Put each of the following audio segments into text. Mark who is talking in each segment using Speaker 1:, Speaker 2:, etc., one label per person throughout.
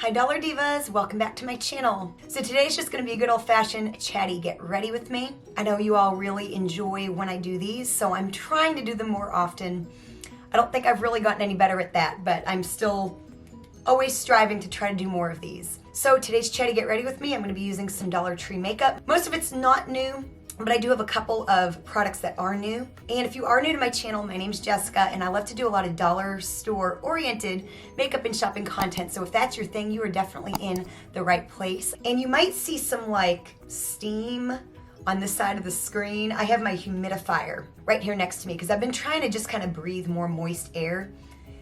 Speaker 1: Hi Dollar Divas, welcome back to my channel. So today's just gonna be a good old-fashioned chatty get ready with me. I know you all really enjoy when I do these, so I'm trying to do them more often. I don't think I've really gotten any better at that, but I'm still always striving to try to do more of these. So today's chatty get ready with me, I'm gonna be using some Dollar Tree makeup. Most of it's not new, but I do have a couple of products that are new. And if you are new to my channel, my name's Jessica, and I love to do a lot of dollar store oriented makeup and shopping content. So if that's your thing, you are definitely in the right place. And you might see some like steam on this side of the screen. I have my humidifier right here next to me because I've been trying to just kind of breathe more moist air.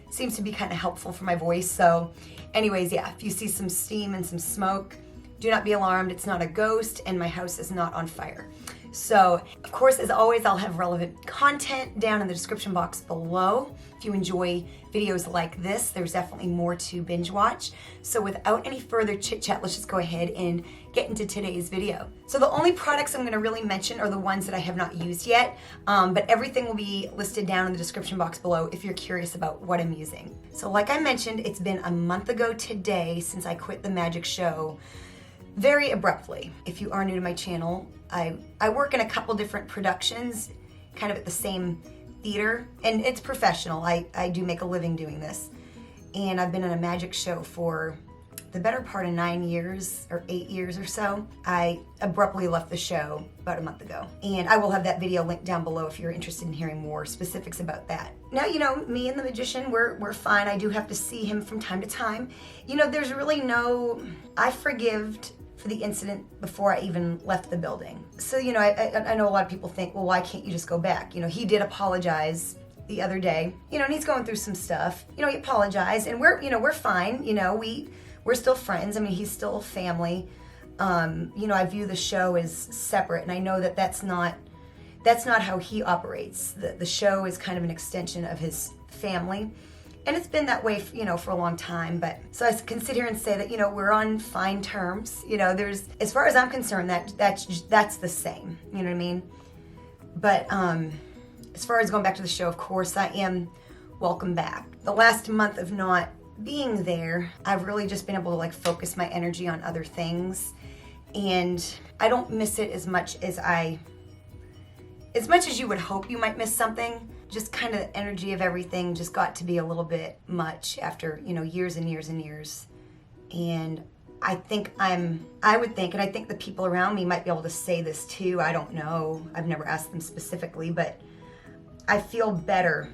Speaker 1: Seems to be kind of helpful for my voice. So anyways, yeah, if you see some steam and some smoke, do not be alarmed. It's not a ghost and my house is not on fire. So, of course, as always, I'll have relevant content down in the description box below. If you enjoy videos like this, there's definitely more to binge watch. So without any further chit chat, let's just go ahead and get into today's video. So the only products I'm gonna really mention are the ones that I have not used yet, but everything will be listed down in the description box below if you're curious about what I'm using. So like I mentioned, it's been a month ago today since I quit the magic show very abruptly. If you are new to my channel, I work in a couple different productions, kind of at the same theater, and it's professional. I do make a living doing this. And I've been in a magic show for the better part of 9 years or 8 years or so. I abruptly left the show about a month ago. And I will have that video linked down below if you're interested in hearing more specifics about that. Now, you know, me and the magician, we're fine. I do have to see him from time to time. You know, there's really I forgived for the incident before I even left the building. So, you know, I know a lot of people think, well, why can't you just go back? You know, he did apologize the other day, you know, and he's going through some stuff. You know, he apologized and we're fine. You know, we're still friends. I mean, he's still family. You know, I view the show as separate, and I know that that's not how he operates. The show is kind of an extension of his family. And it's been that way, you know, for a long time. But so I can sit here and say that, you know, we're on fine terms. You know, as far as I'm concerned, that's the same. You know what I mean? But as far as going back to the show, of course, I am welcome back. The last month of not being there, I've really just been able to like focus my energy on other things, and I don't miss it as much as you would hope you might miss something. Just kind of the energy of everything just got to be a little bit much after, you know, years and years and years. And I would think, and I think the people around me might be able to say this too. I don't know. I've never asked them specifically, but I feel better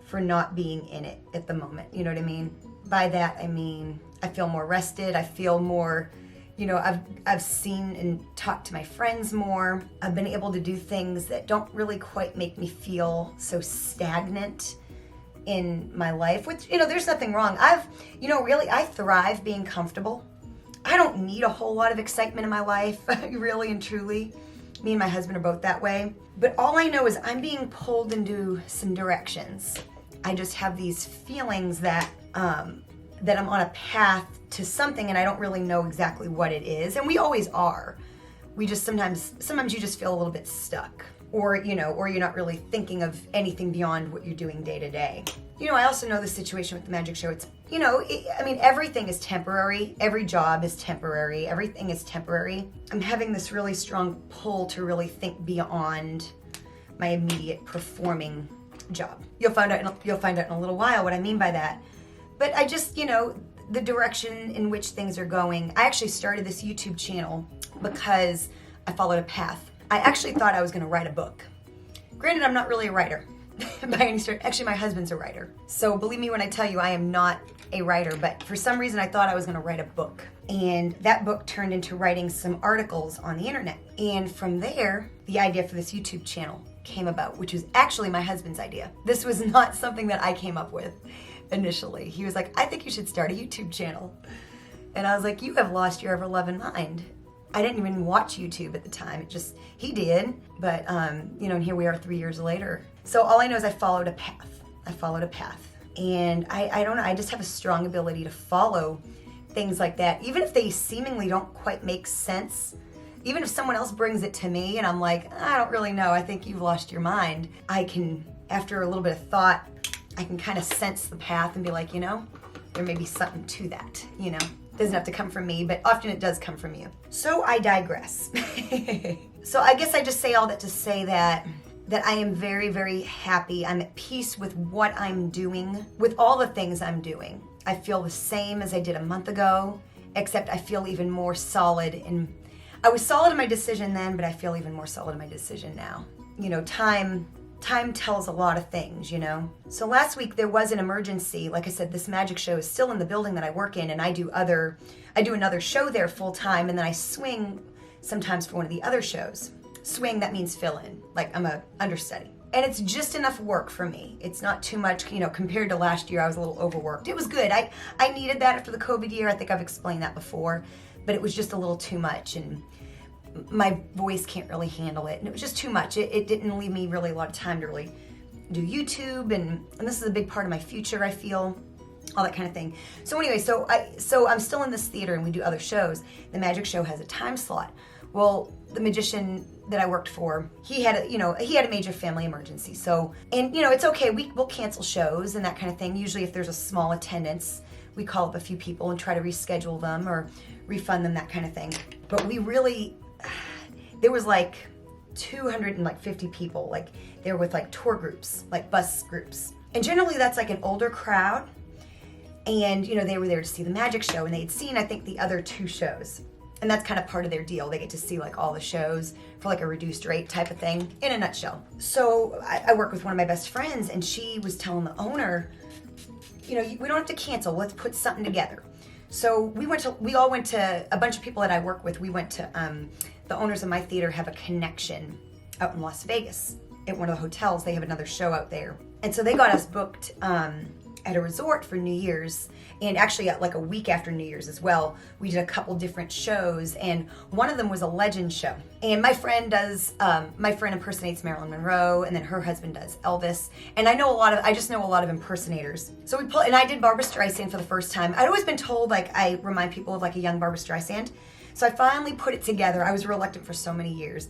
Speaker 1: for not being in it at the moment. You know what I mean? By that, I mean, I feel more rested. I feel more, you know, I've seen and talked to my friends more. I've been able to do things that don't really quite make me feel so stagnant in my life, which, you know, there's nothing wrong. I thrive being comfortable. I don't need a whole lot of excitement in my life, really and truly. Me and my husband are both that way. But all I know is I'm being pulled into some directions. I just have these feelings that I'm on a path to something and I don't really know exactly what it is. And we always are. We just sometimes you just feel a little bit stuck, or, you know, or you're not really thinking of anything beyond what you're doing day to day. You know, I also know the situation with the magic show. It's, you know, I mean, everything is temporary. Every job is temporary. Everything is temporary. I'm having this really strong pull to really think beyond my immediate performing job. You'll find out in a little while what I mean by that. But I just, you know, the direction in which things are going. I actually started this YouTube channel because I followed a path. I actually thought I was gonna write a book. Granted, I'm not really a writer by any stretch. Actually, my husband's a writer. So believe me when I tell you I am not a writer, but for some reason I thought I was gonna write a book. And that book turned into writing some articles on the internet. And from there, the idea for this YouTube channel came about, which was actually my husband's idea. This was not something that I came up with initially. He was like, I think you should start a YouTube channel. And I was like, you have lost your ever-loving mind. I didn't even watch YouTube at the time. He did, but you know, and here we are 3 years later. So all I know is I followed a path. And I don't know, I just have a strong ability to follow things like that. Even if they seemingly don't quite make sense, even if someone else brings it to me and I'm like, I don't really know, I think you've lost your mind, I can, after a little bit of thought, I can kind of sense the path and be like, you know, there may be something to that, you know. Doesn't have to come from me, but often it does come from you. So I digress. So I guess I just say all that to say that I am very, very happy. I'm at peace with what I'm doing, with all the things I'm doing. I feel the same as I did a month ago, except I feel even more solid. And I was solid in my decision then, but I feel even more solid in my decision now. You know, time tells a lot of things, you know. So last week there was an emergency. Like I said, this magic show is still in the building that I work in, and I do another show there full time, and then I swing sometimes for one of the other shows. Swing, that means fill in, like I'm a understudy. And it's just enough work for me. It's not too much, you know, compared to last year. I was a little overworked. It was good. I needed that after the COVID year. I think I've explained that before, but it was just a little too much, and my voice can't really handle it. And it was just too much. It didn't leave me really a lot of time to really do YouTube, and this is a big part of my future, I feel, all that kind of thing. So anyway, so I'm still in this theater and we do other shows. The magic show has a time slot. Well, the magician that I worked for, he had a major family emergency. So, and you know, it's okay. We'll cancel shows and that kind of thing. Usually if there's a small attendance, we call up a few people and try to reschedule them or refund them, that kind of thing. But there was like 250 people. Like they were with like tour groups, like bus groups. And generally that's like an older crowd. And you know, they were there to see the magic show, and they'd seen, I think, the other 2 shows. And that's kind of part of their deal. They get to see like all the shows for like a reduced rate type of thing, in a nutshell. So I work with one of my best friends, and she was telling the owner, you know, we don't have to cancel. Let's put something together. So we all went to, a bunch of people that I work with, we went to, the owners of my theater have a connection out in Las Vegas at one of the hotels. They have another show out there. And so they got us booked at a resort for New Year's, and actually like a week after New Year's as well. We did a couple different shows, and one of them was a legend show. And my friend impersonates Marilyn Monroe, and then her husband does Elvis. And I just know a lot of impersonators. So and I did Barbra Streisand for the first time. I'd always been told like I remind people of like a young Barbra Streisand. So I finally put it together. I was reluctant for so many years,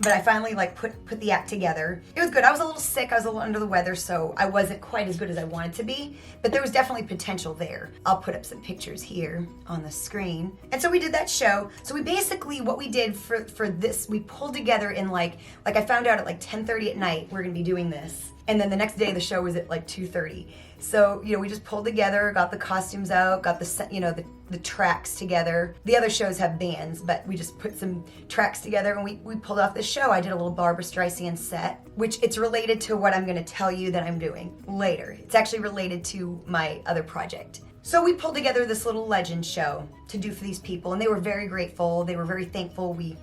Speaker 1: but I finally like put the act together. It was good. I was a little sick. I was a little under the weather, so I wasn't quite as good as I wanted to be, but there was definitely potential there. I'll put up some pictures here on the screen. And so we did that show. So we basically, what we did for this, we pulled together in like I found out at like 10:30 at night, we're gonna be doing this. And then the next day the show was at like 2:30. So, you know, we just pulled together, got the costumes out, got the tracks together. The other shows have bands, but we just put some tracks together, and we pulled off this show. I did a little Barbra Streisand set, which it's related to what I'm gonna tell you that I'm doing later. It's actually related to my other project. So we pulled together this little legend show to do for these people, and they were very grateful. They were very thankful. We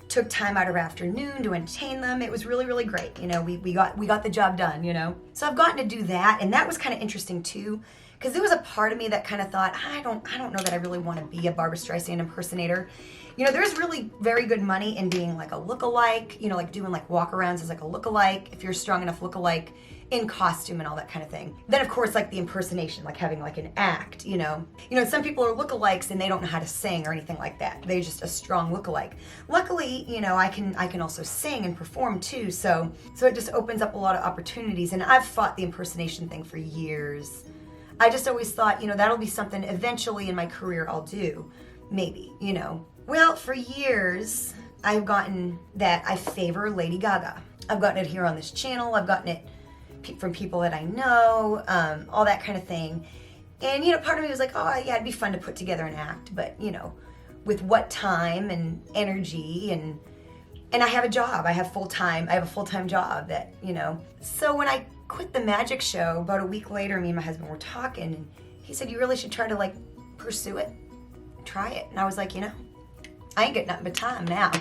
Speaker 1: took time out of our afternoon to entertain them. It was really, really great. You know, we got the job done, you know. So I've gotten to do that, and that was kind of interesting too, because there was a part of me that kind of thought, I don't know that I really want to be a Barbra Streisand impersonator. You know, there's really very good money in being like a look-alike, you know, like doing like walk-arounds as like a look-alike, if you're a strong enough look-alike, in costume and all that kind of thing. Then of course like the impersonation, like having like an act, you know. Some people are lookalikes and they don't know how to sing or anything like that. They're just a strong lookalike. Luckily, you know, I can also sing and perform too, so it just opens up a lot of opportunities. And I've fought the impersonation thing for years. I just always thought, you know, that'll be something eventually in my career I'll do, maybe, you know. Well, for years I've gotten that I favor Lady Gaga. I've gotten it here on this channel. I've gotten it from people that I know, all that kind of thing. And, you know, part of me was like, oh yeah, it'd be fun to put together an act, but, you know, with what time and energy, and I have a job. I have a full-time job that, you know. So when I quit the magic show, about a week later, me and my husband were talking, and he said, you really should try to like pursue it, try it. And I was like, you know, I ain't getting nothing but time now.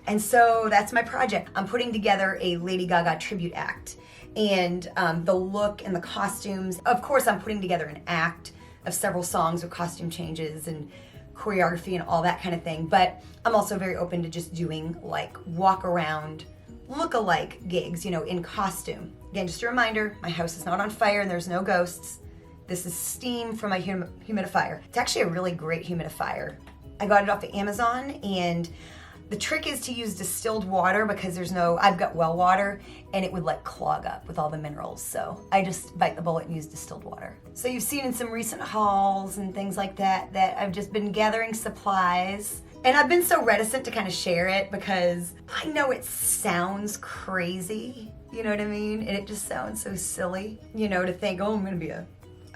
Speaker 1: And so that's my project. I'm putting together a Lady Gaga tribute act. And the look and the costumes. Of course, I'm putting together an act of several songs with costume changes and choreography and all that kind of thing. But I'm also very open to just doing like walk around, look-alike gigs, you know, in costume. Again, just a reminder, my house is not on fire and there's no ghosts. This is steam from my humidifier. It's actually a really great humidifier. I got it off of Amazon, and The trick is to use distilled water because I've got well water and it would like clog up with all the minerals. So I just bite the bullet and use distilled water. So you've seen in some recent hauls and things like that I've just been gathering supplies. And I've been so reticent to kind of share it because I know it sounds crazy, you know what I mean? And it just sounds so silly, you know, to think, oh, I'm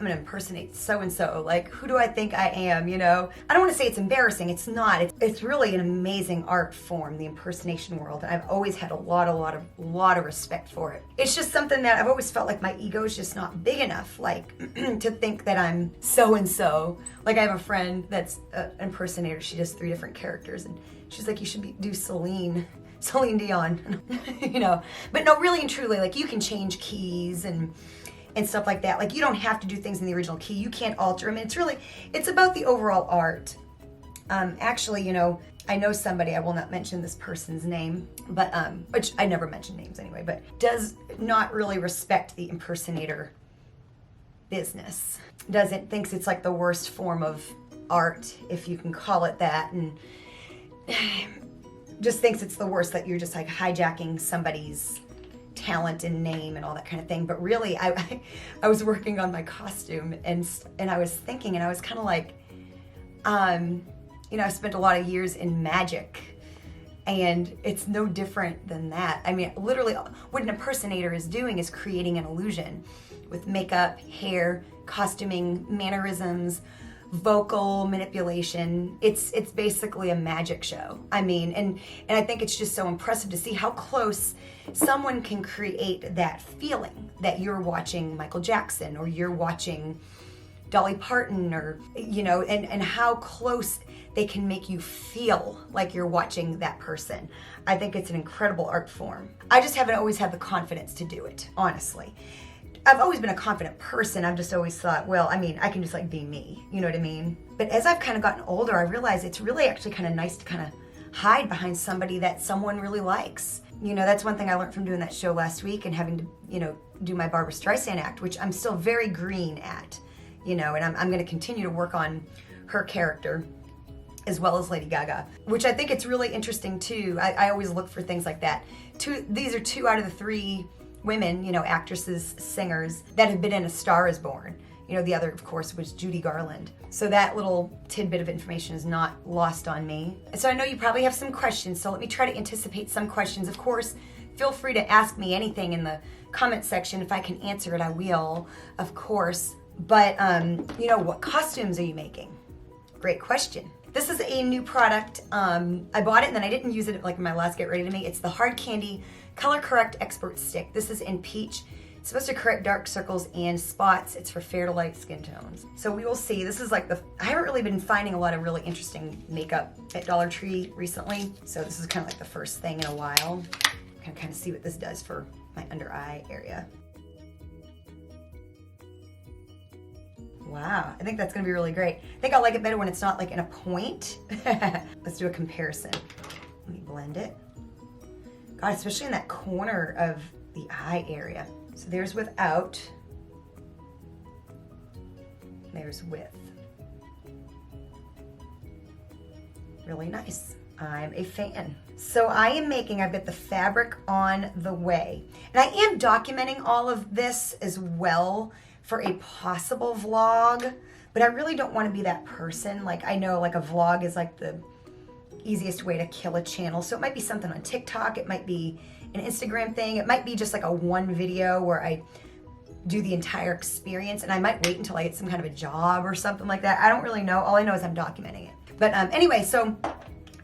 Speaker 1: gonna impersonate so-and-so. Like, who do I think I am, you know? I don't want to say it's embarrassing. It's not. It's really an amazing art form, the impersonation world. And I've always had a lot of respect for it. It's just something that I've always felt like my ego is just not big enough, like, to think that I'm so-and-so. Like, I have a friend that's an impersonator. She does 3 different characters, and she's like, you should do Celine Dion, you know? But no, really and truly, like, you can change keys and stuff like that. Like, you don't have to do things in the original key. You can't alter them. It's about the overall art. Actually, you know, I know somebody, I will not mention this person's name, but, which I never mention names anyway, but does not really respect the impersonator business. Thinks it's like the worst form of art, if you can call it that, and just thinks it's the worst, that you're just like hijacking somebody's talent and name and all that kind of thing. But really, I was working on my costume and I was thinking, and I was kind of like, you know, I spent a lot of years in magic, and it's no different than that. I mean, literally, what an impersonator is doing is creating an illusion with makeup, hair, costuming, mannerisms, vocal manipulation. It's basically a magic show. I mean, and I think it's just so impressive to see how close someone can create that feeling that you're watching Michael Jackson or you're watching Dolly Parton, or, you know, and how close they can make you feel like you're watching that person. I think it's an incredible art form. I just haven't always had the confidence to do it, honestly. I've always been a confident person. I've just always thought, well, I mean, I can just like be me, you know what I mean? But as I've kind of gotten older, I realize it's really actually kind of nice to kind of hide behind somebody that someone really likes. You know, that's one thing I learned from doing that show last week and having to, you know, do my Barbara Streisand act, which I'm still very green at, you know, and I'm going to continue to work on her character as well as Lady Gaga, which I think it's really interesting too. I always look for things like that. These are 2 out of the 3 women, you know, actresses, singers that have been in A Star Is Born. You know, the other, of course, was Judy Garland. So that little tidbit of information is not lost on me. So I know you probably have some questions, so let me try to anticipate some questions. Of course, feel free to ask me anything in the comment section. If I can answer it, I will, of course. But, you know, what costumes are you making? Great question. This is a new product. I bought it and then I didn't use it like in my last Get Ready to Me. It's the Hard Candy Color Correct Expert Stick. This is in peach. It's supposed to correct dark circles and spots. It's for fair to light skin tones. So we will see. This is like I haven't really been finding a lot of really interesting makeup at Dollar Tree recently. So this is kind of like the first thing in a while. I'm kind of see what this does for my under eye area. Wow, I think that's gonna be really great. I think I'll like it better when it's not like in a point. Let's do a comparison. Let me blend it. God, especially in that corner of the eye area. So there's without, there's with. Really nice. I'm a fan. So I am making, I've got the fabric on the way. And I am documenting all of this as well for a possible vlog, but I really don't want to be that person. Like, I know like a vlog is like the easiest way to kill a channel. So it might be something on TikTok, it might be an Instagram thing, it might be just like a one video where I do the entire experience, and I might wait until I get some kind of a job or something like that. I don't really know. All I know is I'm documenting it. But anyway, so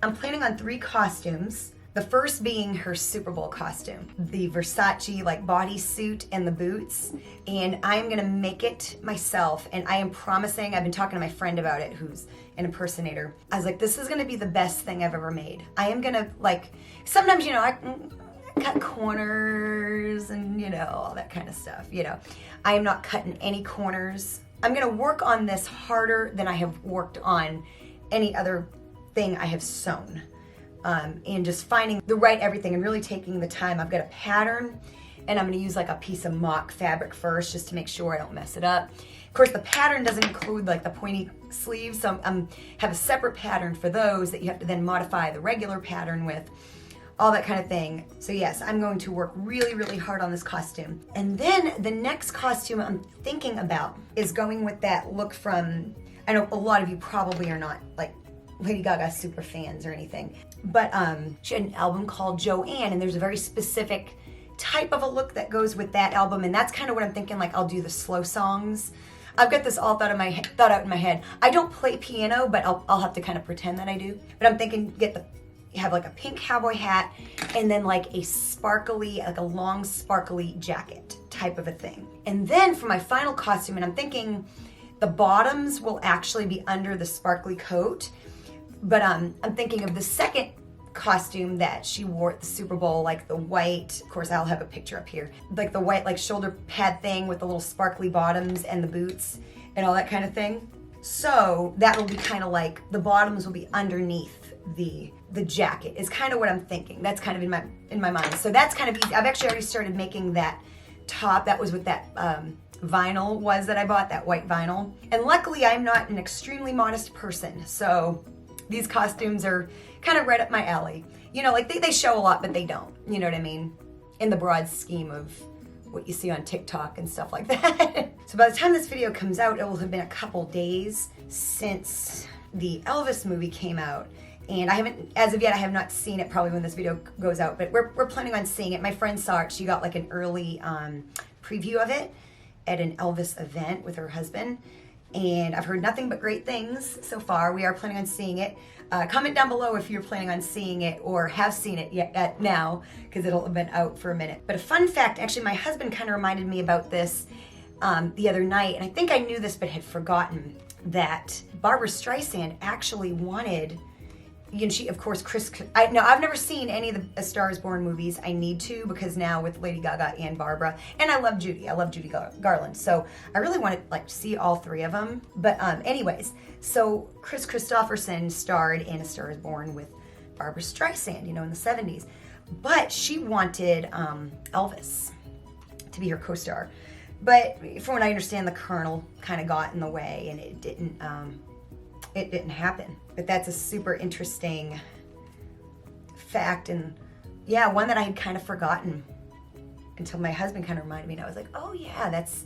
Speaker 1: I'm planning on 3 costumes. The first being her Super Bowl costume, the Versace like bodysuit and the boots. And I'm gonna make it myself, and I am promising, I've been talking to my friend about it who's an impersonator. I was like, this is gonna be the best thing I've ever made. I am gonna, like, sometimes, you know, I cut corners and, you know, all that kind of stuff, you know. I am not cutting any corners. I'm gonna work on this harder than I have worked on any other thing I have sewn. And just finding the right everything and really taking the time. I've got a pattern, and I'm gonna use like a piece of mock fabric first just to make sure I don't mess it up. Of course, the pattern doesn't include like the pointy sleeves, so have a separate pattern for those that you have to then modify the regular pattern with, all that kind of thing. So yes, I'm going to work really, really hard on this costume. And then the next costume I'm thinking about is going with that look from, I know a lot of you probably are not like Lady Gaga super fans or anything, but she had an album called Joanne, and there's a very specific type of a look that goes with that album, and that's kind of what I'm thinking, like I'll do the slow songs. I've got this all thought out in my head. I don't play piano, but I'll have to kind of pretend that I do. But I'm thinking have like a pink cowboy hat and then like a sparkly, like a long sparkly jacket type of a thing. And then for my final costume, and I'm thinking the bottoms will actually be under the sparkly coat, but I'm thinking of the second costume that she wore at the Super Bowl, like the white, of course I'll have a picture up here, like the white like shoulder pad thing with the little sparkly bottoms and the boots and all that kind of thing. So that will be kind of like the bottoms will be underneath the jacket is kind of what I'm thinking. That's kind of in my mind. So that's kind of easy. I've actually already started making that top. That was what that vinyl was that I bought, that white vinyl. And luckily I'm not an extremely modest person, so these costumes are kind of right up my alley. You know, like they show a lot, but they don't. You know what I mean? In the broad scheme of what you see on TikTok and stuff like that. So by the time this video comes out, it will have been a couple days since the Elvis movie came out. And I haven't, as of yet, I have not seen it probably when this video goes out, but we're planning on seeing it. My friend saw it. She got like an early preview of it at an Elvis event with her husband. And I've heard nothing but great things so far. We are planning on seeing it. Comment down below if you're planning on seeing it or have seen it yet now, because it'll have been out for a minute. But a fun fact, actually my husband kind of reminded me about this the other night, and I think I knew this but had forgotten, that Barbra Streisand actually wanted, you know, she, of course, I've never seen any of the A Star Is Born movies. I need to, because now with Lady Gaga and Barbara, and I love Judy Garland, so I really want to like see all three of them. But anyways, so Kris Kristofferson starred in A Star Is Born with Barbra Streisand, you know, in the 70s, but she wanted Elvis to be her co-star. But from what I understand, the Colonel kind of got in the way, and it didn't happen. But that's a super interesting fact, and yeah, one that I had kind of forgotten until my husband kind of reminded me, and I was like, oh yeah, that's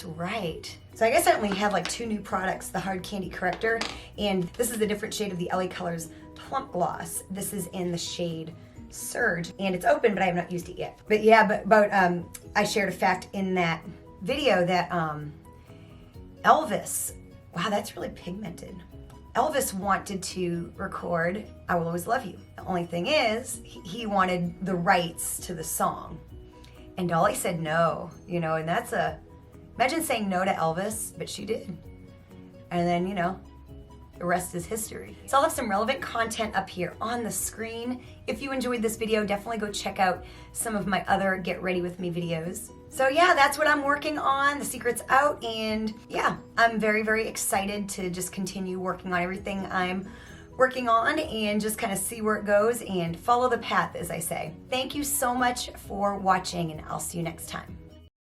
Speaker 1: right. So I guess I only have like 2 new products, the Hard Candy Corrector, and this is the different shade of the LA Colors Plump Gloss. This is in the shade Surge, and it's open, but I have not used it yet. But yeah, but I shared a fact in that video that Elvis, wow, that's really pigmented. Elvis wanted to record I Will Always Love You. The only thing is, he wanted the rights to the song. And Dolly said no, you know, and that's imagine saying no to Elvis, but she did. And then, you know, the rest is history. So I'll have some relevant content up here on the screen. If you enjoyed this video, definitely go check out some of my other Get Ready With Me videos. So yeah, that's what I'm working on. The secret's out, and yeah, I'm very, very excited to just continue working on everything I'm working on and just kind of see where it goes and follow the path, as I say. Thank you so much for watching, and I'll see you next time.